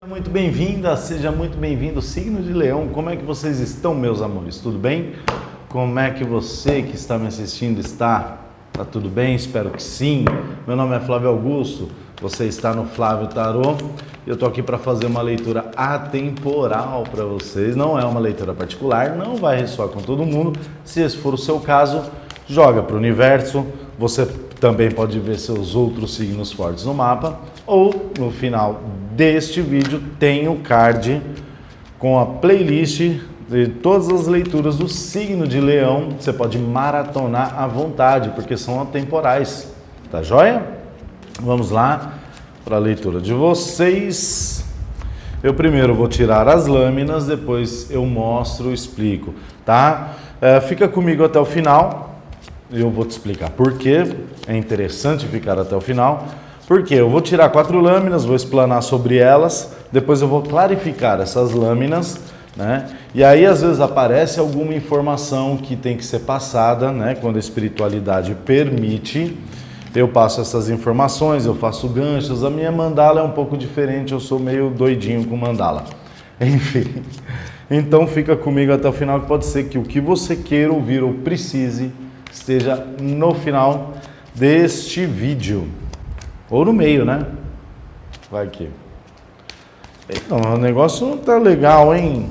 Muito bem-vinda, seja muito bem-vindo, signo de Leão. Como é que vocês estão, meus amores? Tudo bem? Como é que você que está me assistindo está? Tá tudo bem? Espero que sim. Meu nome é Flávio Augusto, você está no Flávio Tarô. Eu tô aqui para fazer uma leitura atemporal para vocês. Não é uma leitura particular, não vai ressoar com todo mundo. Se esse for o seu caso, joga para o universo. Você também pode ver seus outros signos fortes no mapa, ou no final deste vídeo tem o card com a playlist de todas as leituras do signo de Leão. Você pode maratonar à vontade, porque são atemporais, tá joia? Vamos lá para a leitura de vocês. Eu primeiro vou tirar as lâminas, depois eu mostro, explico, tá? Fica comigo até o final. Eu vou te explicar por quê. É interessante ficar até o final. Porque eu vou tirar 4 lâminas, vou explanar sobre elas, depois eu vou clarificar essas lâminas, né? E aí às vezes aparece alguma informação que tem que ser passada, né? Quando a espiritualidade permite, eu passo essas informações, eu faço ganchos. A minha mandala é um pouco diferente, eu sou meio doidinho com mandala. Enfim, então fica comigo até o final, que pode ser que o que você queira ouvir ou precise esteja no final deste vídeo. Ou no meio, né? Vai aqui. Então, o negócio não tá legal, hein?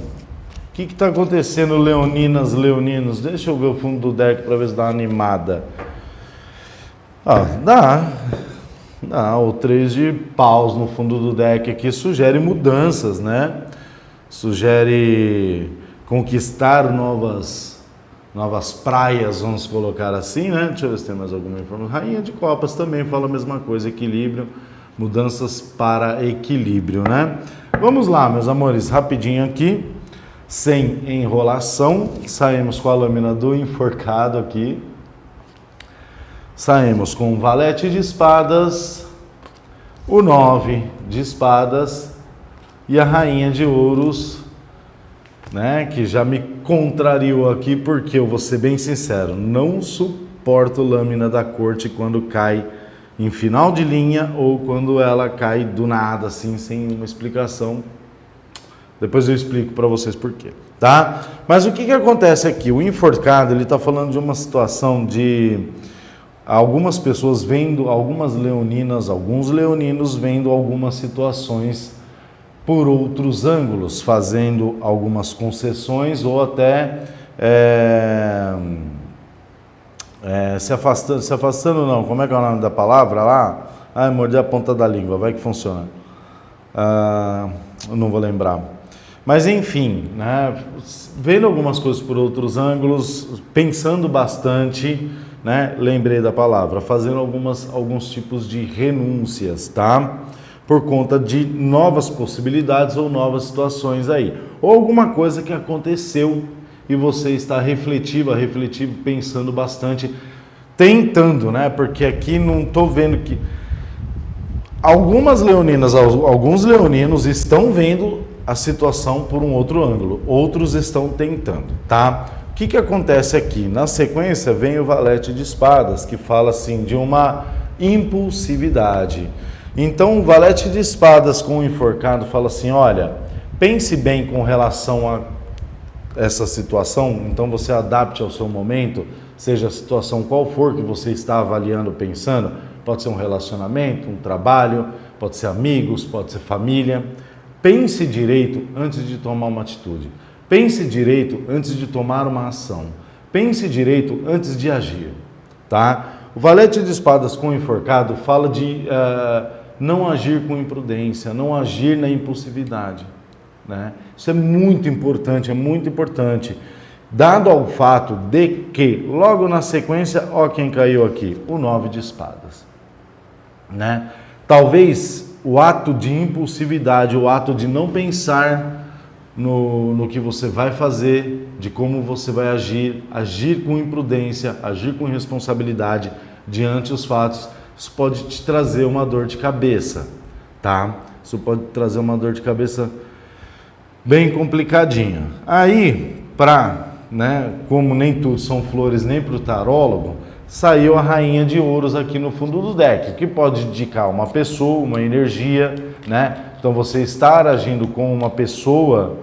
O que tá acontecendo, leoninas, leoninos? Deixa eu ver o fundo do deck para ver se dá uma animada. Dá. O 3 de paus no fundo do deck aqui sugere mudanças, né? Sugere conquistar novas praias, vamos colocar assim, né? Deixa eu ver se tem mais alguma informação. Rainha de Copas também fala a mesma coisa, equilíbrio, mudanças para equilíbrio, né? Vamos lá, meus amores, rapidinho aqui, sem enrolação. Saímos com a lâmina do enforcado aqui. Saímos com o valete de espadas, o 9 de espadas e a rainha de ouros, né, que já me contrariou aqui, porque eu vou ser bem sincero, não suporto lâmina da corte quando cai em final de linha ou quando ela cai do nada, assim, sem uma explicação. Depois eu explico para vocês por quê, tá? Mas o que acontece aqui? O enforcado, ele está falando de uma situação de algumas pessoas vendo, algumas leoninas, alguns leoninos vendo algumas situações por outros ângulos, fazendo algumas concessões ou até se afastando não, como é que é o nome da palavra lá? Mordi a ponta da língua, vai que funciona. Eu não vou lembrar. Mas enfim, né, vendo algumas coisas por outros ângulos, pensando bastante, né, lembrei da palavra, fazendo alguns tipos de renúncias, tá? Por conta de novas possibilidades ou novas situações aí. Ou alguma coisa que aconteceu e você está refletivo, pensando bastante, tentando, né? Porque aqui não estou vendo que... Algumas leoninas, alguns leoninos estão vendo a situação por um outro ângulo, outros estão tentando, tá? O que acontece aqui? Na sequência vem o valete de espadas, que fala assim de uma impulsividade. Então, o valete de espadas com o enforcado fala assim, olha, pense bem com relação a essa situação, então você adapte ao seu momento, seja a situação qual for que você está avaliando, pensando, pode ser um relacionamento, um trabalho, pode ser amigos, pode ser família. Pense direito antes de tomar uma atitude. Pense direito antes de tomar uma ação. Pense direito antes de agir, tá? O valete de espadas com o enforcado fala de... não agir com imprudência, não agir na impulsividade, né? Isso é muito importante, dado ao fato de que, logo na sequência, ó quem caiu aqui, o 9 de espadas, né? Talvez o ato de impulsividade, o ato de não pensar no que você vai fazer, de como você vai agir com imprudência, agir com responsabilidade diante dos fatos, isso pode te trazer uma dor de cabeça, tá? Isso pode trazer uma dor de cabeça bem complicadinha. Aí, né, como nem tudo são flores nem para o tarólogo, saiu a Rainha de Ouros aqui no fundo do deck, o que pode indicar uma pessoa, uma energia, né? Então você estar agindo com uma pessoa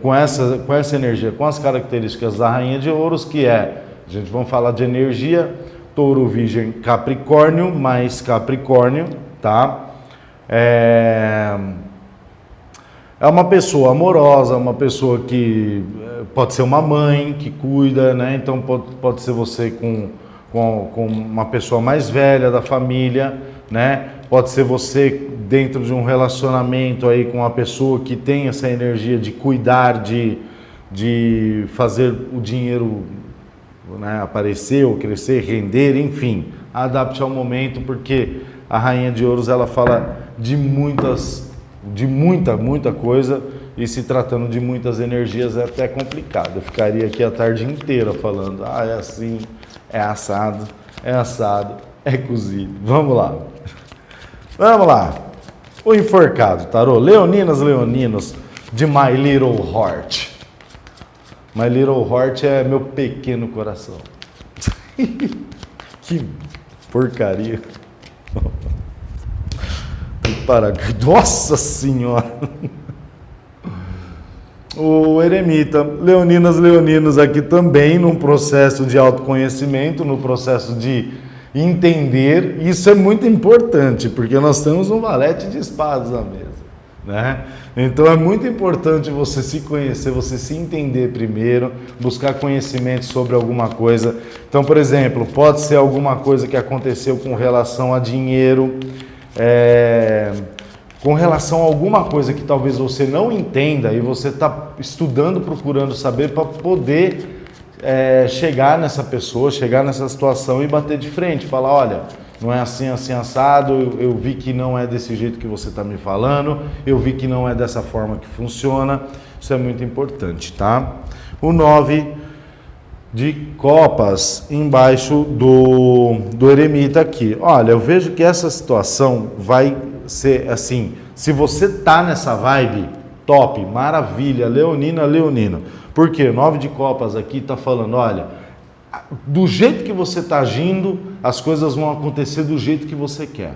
com essa energia, com as características da Rainha de Ouros, que é, a gente vamos falar de energia, Touro, Virgem, Capricórnio, mais Capricórnio, tá? É uma pessoa amorosa, uma pessoa que pode ser uma mãe que cuida, né? Então pode ser você com uma pessoa mais velha da família, né? Pode ser você dentro de um relacionamento aí com uma pessoa que tem essa energia de cuidar, de fazer o dinheiro, né, aparecer ou crescer, render, enfim. Adapte ao momento, porque a Rainha de Ouros ela fala de muita coisa, e se tratando de muitas energias é até complicado. Eu ficaria aqui a tarde inteira falando, é assim, é assado, é cozido. Vamos lá. O enforcado, tarô. Leoninas, leoninos de My Little Heart. My Little Heart é meu pequeno coração. Que porcaria. Nossa Senhora! O eremita, leoninas, leoninos aqui também num processo de autoconhecimento, no processo de entender. Isso é muito importante, porque nós temos um valete de espadas na mesa, né? Então é muito importante você se conhecer, você se entender primeiro, buscar conhecimento sobre alguma coisa. Então, por exemplo, pode ser alguma coisa que aconteceu com relação a dinheiro, com relação a alguma coisa que talvez você não entenda e você está estudando, procurando saber para poder chegar nessa pessoa, chegar nessa situação e bater de frente, falar, olha, não é assim, assim, assado, eu vi que não é desse jeito que você está me falando, eu vi que não é dessa forma que funciona. Isso é muito importante, tá? O 9 de copas embaixo do eremita aqui. Olha, eu vejo que essa situação vai ser assim, se você tá nessa vibe, top, maravilha, leonina, leonino. Por quê? 9 de copas aqui tá falando, olha, do jeito que você tá agindo, as coisas vão acontecer do jeito que você quer,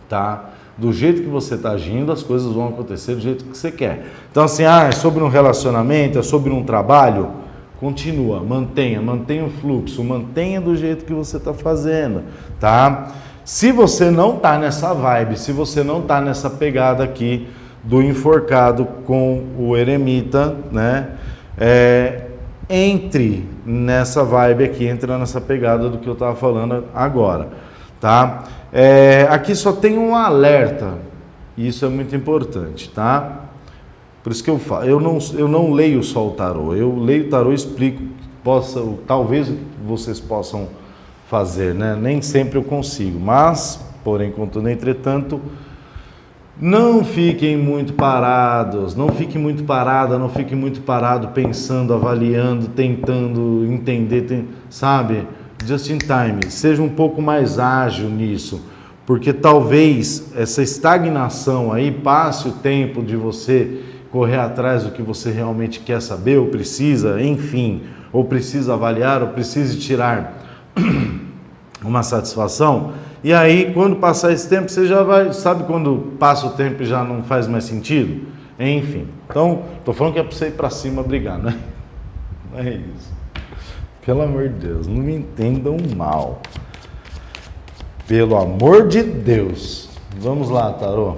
tá? Do jeito que você tá agindo, as coisas vão acontecer do jeito que você quer. Então assim, é sobre um relacionamento, é sobre um trabalho, continua, mantenha o fluxo, mantenha do jeito que você está fazendo, tá? Se você não tá nessa vibe, se você não tá nessa pegada aqui do enforcado com o eremita, né? Entre nessa vibe aqui, entra nessa pegada do que eu estava falando agora, tá? Aqui só tem um alerta, e isso é muito importante, tá? Por isso que eu falo, eu não leio só o tarô, eu leio o tarô e explico, talvez vocês possam fazer, né? Nem sempre eu consigo, mas, porém, contudo, entretanto, não fiquem muito parados, não fique muito parada, não fique muito parado pensando, avaliando, tentando entender, sabe? Just in time, seja um pouco mais ágil nisso, porque talvez essa estagnação aí passe o tempo de você correr atrás do que você realmente quer saber, ou precisa, enfim, ou precisa avaliar, ou precisa tirar uma satisfação, e aí quando passar esse tempo você já vai, sabe quando passa o tempo e já não faz mais sentido? Enfim, então, tô falando que é para você ir para cima brigar, né? Não é isso. Pelo amor de Deus, não me entendam mal. Pelo amor de Deus. Vamos lá, tarô.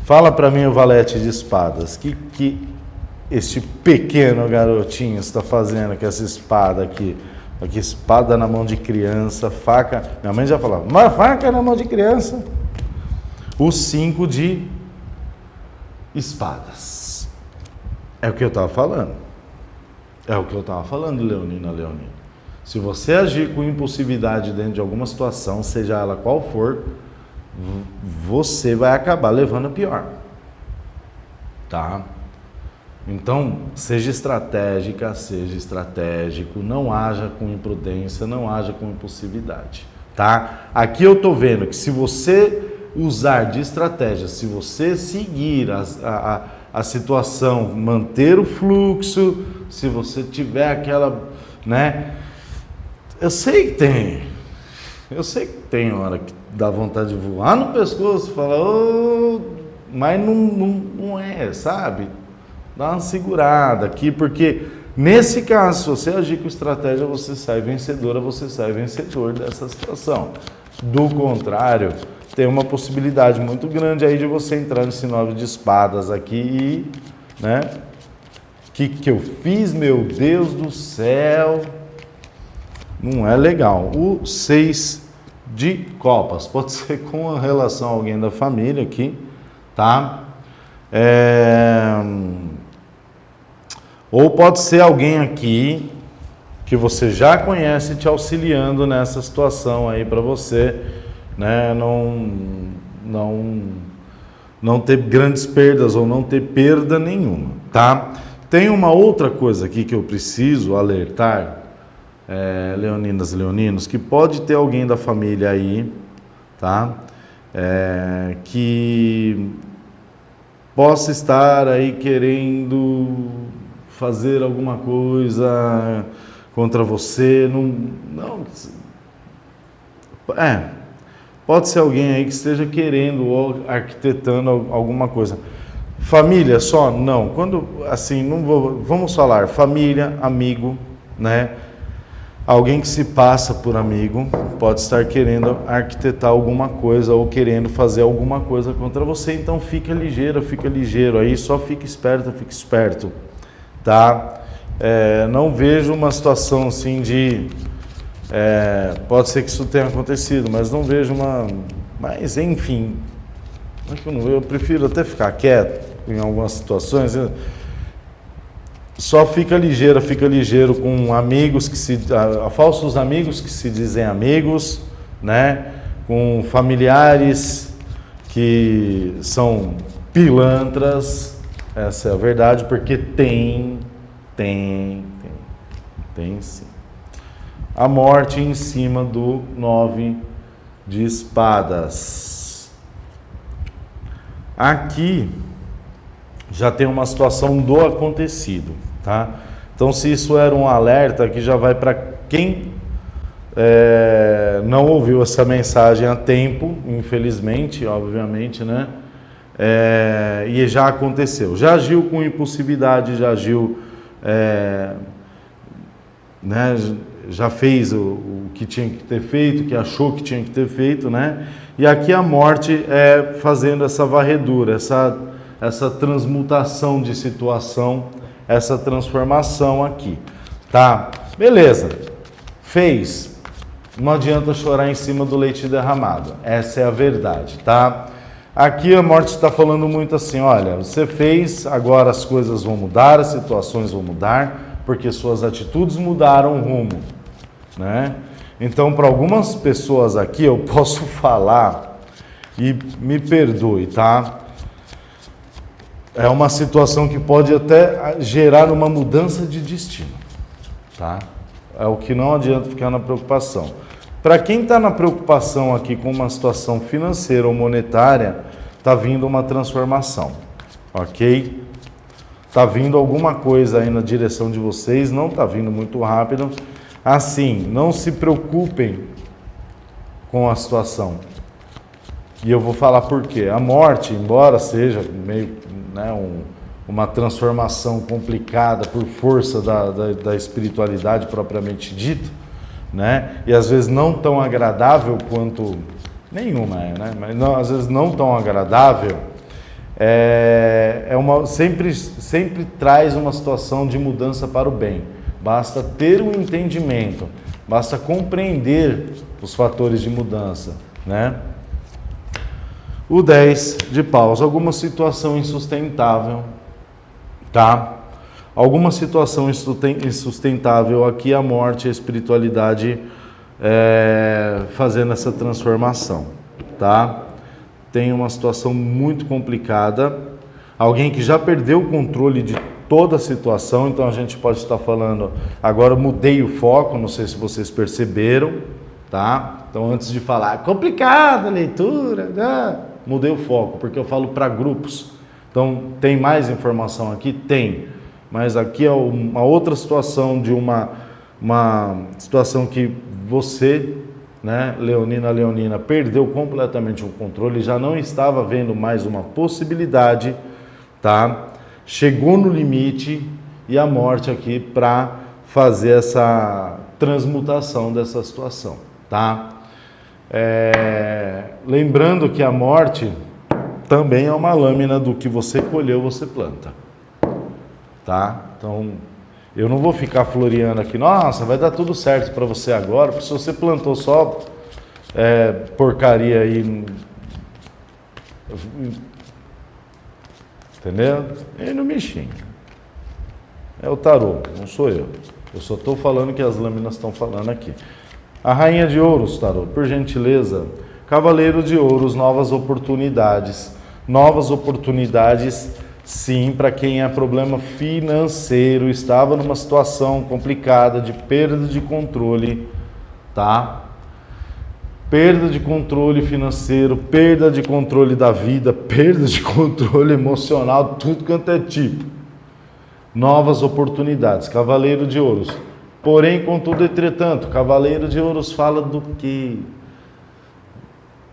Fala para mim o valete de espadas. Que este pequeno garotinho está fazendo com essa espada aqui? Aqui, espada na mão de criança, faca. Minha mãe já falava, uma faca na mão de criança. O 5 de espadas. É o que eu estava falando. É o que eu estava falando, leonina, leonino. Se você agir com impulsividade dentro de alguma situação, seja ela qual for, você vai acabar levando a pior. Tá? Então, seja estratégica, seja estratégico, não haja com imprudência, não haja com impulsividade, tá? Aqui eu tô vendo que se você usar de estratégia, se você seguir a situação, manter o fluxo, se você tiver aquela, né? Eu sei que tem hora que dá vontade de voar no pescoço, falar, oh, mas não é, sabe? Dá uma segurada aqui, porque nesse caso, se você agir com estratégia, você sai vencedora, você sai vencedor dessa situação. Do contrário, tem uma possibilidade muito grande aí de você entrar nesse 9 de espadas aqui e, né? Que eu fiz, meu Deus do céu? Não é legal. O 6 de copas, pode ser com relação a alguém da família aqui, tá? Ou pode ser alguém aqui que você já conhece te auxiliando nessa situação aí para você, né? Não ter grandes perdas ou não ter perda nenhuma, tá? Tem uma outra coisa aqui que eu preciso alertar, leoninas e leoninos, que pode ter alguém da família aí, tá? Que possa estar aí querendo fazer alguma coisa contra você, pode ser alguém aí que esteja querendo ou arquitetando alguma coisa. Família só? Não. Quando, assim, vamos falar família, amigo, né? Alguém que se passa por amigo pode estar querendo arquitetar alguma coisa ou querendo fazer alguma coisa contra você, então fica ligeiro aí, só fica esperto, tá? Não vejo uma situação assim de... pode ser que isso tenha acontecido, mas não vejo mas enfim, eu prefiro até ficar quieto em algumas situações. Só fica ligeiro com amigos falsos amigos que se dizem amigos, né? Com familiares que são pilantras, essa é a verdade, porque tem sim. A morte em cima do 9 de espadas. Aqui já tem uma situação do acontecido, tá? Então, se isso era um alerta, aqui já vai para quem não ouviu essa mensagem a tempo, infelizmente, obviamente, né? E já aconteceu. Já agiu com impulsividade, já agiu, né? Já fez o que tinha que ter feito, que achou que tinha que ter feito, né? E aqui a morte fazendo essa varredura, essa transmutação de situação, essa transformação aqui, tá? Beleza, fez, não adianta chorar em cima do leite derramado, essa é a verdade, tá? Aqui a morte está falando muito assim, olha, você fez, agora as coisas vão mudar, as situações vão mudar, porque suas atitudes mudaram o rumo, né? Então, para algumas pessoas aqui, eu posso falar, e me perdoe, tá? É uma situação que pode até gerar uma mudança de destino, tá? É o que não adianta ficar na preocupação. Para quem está na preocupação aqui com uma situação financeira ou monetária, está vindo uma transformação, ok? Está vindo alguma coisa aí na direção de vocês, não está vindo muito rápido. Assim, não se preocupem com a situação. E eu vou falar por quê. A morte, embora seja meio, né, uma transformação complicada por força da espiritualidade propriamente dita, né? E às vezes não tão agradável quanto nenhuma né? Mas não, às vezes não tão agradável, sempre traz uma situação de mudança para o bem. Basta ter um entendimento, basta compreender os fatores de mudança, né? O 10 de paus, alguma situação insustentável, tá? Alguma situação insustentável, aqui a morte, a espiritualidade fazendo essa transformação, tá? Tem uma situação muito complicada, alguém que já perdeu o controle de toda a situação, então a gente pode estar falando, agora eu mudei o foco, não sei se vocês perceberam, tá? Então antes de falar, complicada a leitura, né? Mudei o foco, porque eu falo para grupos, então tem mais informação aqui? Tem, mas aqui é uma outra situação de uma uma situação que você, né, Leonina, perdeu completamente o controle, já não estava vendo mais uma possibilidade, tá? Chegou no limite e a morte aqui para fazer essa transmutação dessa situação, tá? Lembrando que a morte também é uma lâmina do que você colheu, você planta, tá? Então, eu não vou ficar floreando aqui, nossa, vai dar tudo certo para você agora, porque se você plantou só porcaria aí, entendeu? Ele não me xinga. É o tarô, não sou eu. Eu só estou falando que as lâminas estão falando aqui. A Rainha de Ouros, tarô, por gentileza. Cavaleiro de Ouros, novas oportunidades. Novas oportunidades, sim, para quem é problema financeiro, estava numa situação complicada de perda de controle, tá? Perda de controle financeiro, perda de controle da vida, perda de controle emocional, tudo quanto é tipo. Novas oportunidades, Cavaleiro de Ouros. Porém, contudo, entretanto, Cavaleiro de Ouros fala do que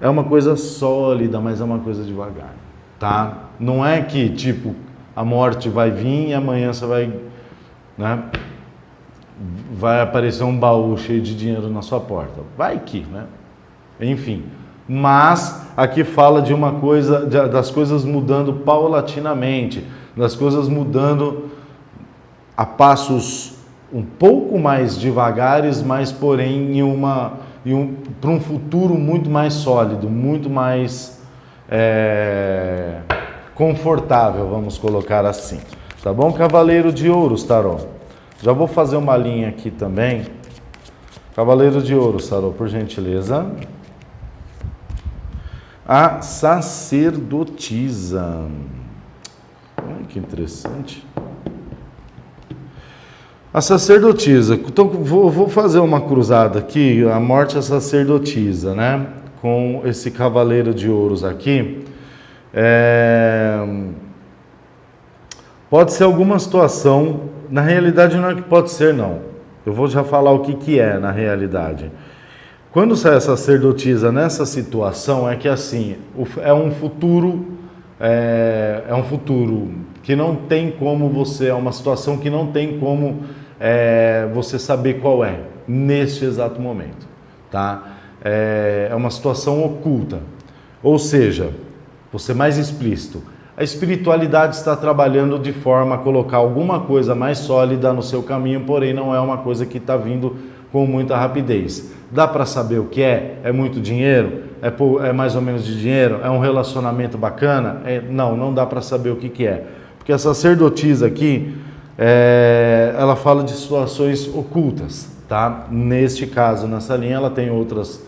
é uma coisa sólida, mas é uma coisa devagar, tá? Não é que, tipo, a morte vai vir e amanhã você vai, né? Vai aparecer um baú cheio de dinheiro na sua porta. Vai que, né? Enfim. Mas aqui fala de uma coisa, das coisas mudando paulatinamente, das coisas mudando a passos um pouco mais devagares, mas porém para um futuro muito mais sólido, muito mais confortável, vamos colocar assim. Tá bom? Cavaleiro de Ouros, tarô. Já vou fazer uma linha aqui também. Cavaleiro de Ouros, tarô, por gentileza. A sacerdotisa. Ai, que interessante. A sacerdotisa. Então, vou fazer uma cruzada aqui. A morte é sacerdotisa, né? Com esse cavaleiro de ouros aqui. Pode ser alguma situação. Na realidade, não é que pode ser, não. Eu vou já falar o que é na realidade. Quando sai a sacerdotisa nessa situação, é que assim, é um futuro que não tem como você, é uma situação que não tem como você saber qual é, neste exato momento, tá? É uma situação oculta, ou seja, vou ser mais explícito, a espiritualidade está trabalhando de forma a colocar alguma coisa mais sólida no seu caminho, porém não é uma coisa que está vindo com muita rapidez. Dá para saber o que é? É muito dinheiro? É mais ou menos de dinheiro? É um relacionamento bacana? Não dá para saber o que é. Porque a sacerdotisa aqui, ela fala de situações ocultas, tá? Neste caso, nessa linha, ela tem outras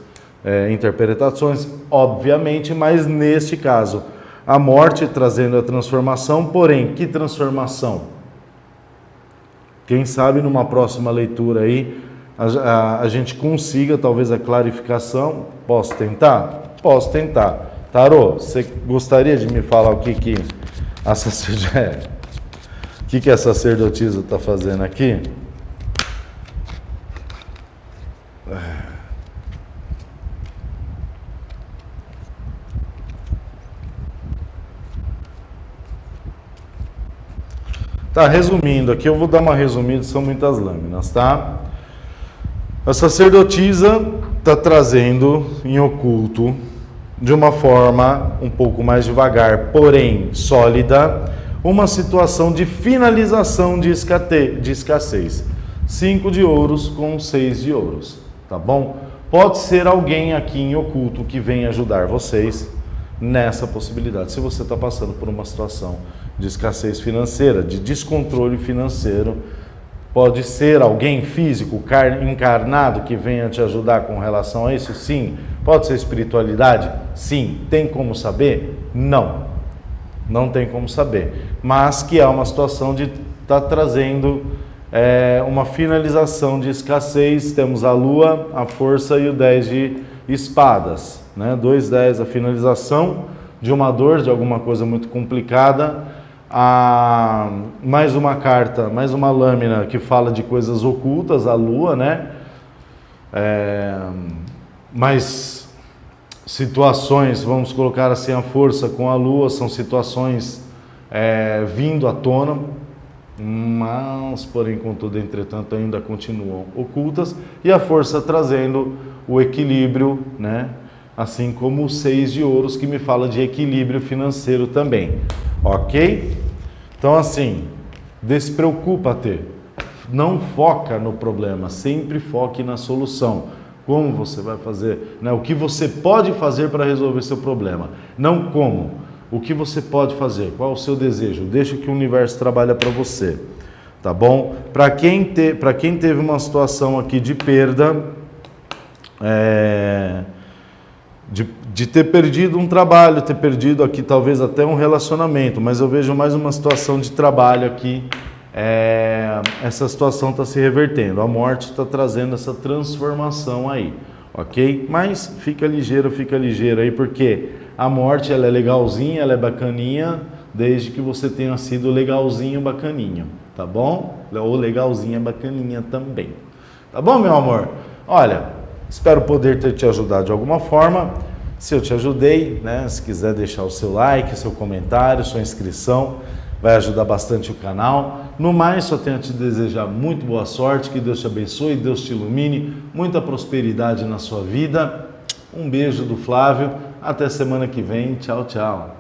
interpretações, obviamente, mas neste caso, a morte trazendo a transformação, porém, que transformação? Quem sabe numa próxima leitura aí, a gente consiga talvez a clarificação. Posso tentar? Posso tentar. Tarô, você gostaria de me falar o que a sacerdotisa, o que a sacerdotisa está fazendo aqui? Tá, resumindo aqui, eu vou dar uma resumida, são muitas lâminas, tá? A sacerdotisa está trazendo em oculto, de uma forma um pouco mais devagar, porém sólida, uma situação de finalização de escassez. 5 de ouros com 6 de ouros, tá bom? Pode ser alguém aqui em oculto que venha ajudar vocês nessa possibilidade. Se você está passando por uma situação de escassez financeira, de descontrole financeiro, pode ser alguém físico, encarnado, que venha te ajudar com relação a isso? Sim. Pode ser espiritualidade? Sim. Tem como saber? Não. Não tem como saber. Mas que é uma situação de estar trazendo uma finalização de escassez. Temos a lua, a força e o 10 de espadas, né? 2 10, a finalização de uma dor, de alguma coisa muito complicada, Mais uma carta, mais uma lâmina que fala de coisas ocultas, a lua, né? Mais situações, vamos colocar assim, a força com a lua, são situações vindo à tona, mas, porém, contudo, entretanto, ainda continuam ocultas, e a força trazendo o equilíbrio, né? Assim como o 6 de ouros, que me fala de equilíbrio financeiro também, ok? Então, assim, despreocupa-te, não foca no problema, sempre foque na solução. Como você vai fazer, né? O que você pode fazer para resolver seu problema, não como. O que você pode fazer, qual é o seu desejo, deixa que o universo trabalha para você, tá bom? Para quem teve uma situação aqui de perda, de ter perdido um trabalho, ter perdido aqui talvez até um relacionamento, mas eu vejo mais uma situação de trabalho aqui, essa situação está se revertendo, a morte está trazendo essa transformação aí, ok? Mas fica ligeiro aí, porque a morte ela é legalzinha, ela é bacaninha, desde que você tenha sido legalzinho, bacaninho, tá bom? Ou legalzinha, bacaninha também, tá bom, meu amor? Olha, espero poder ter te ajudado de alguma forma. Se eu te ajudei, né? Se quiser deixar o seu like, seu comentário, sua inscrição, vai ajudar bastante o canal. No mais, só tenho a te desejar muito boa sorte, que Deus te abençoe, Deus te ilumine, muita prosperidade na sua vida. Um beijo do Flávio, até semana que vem, tchau, tchau.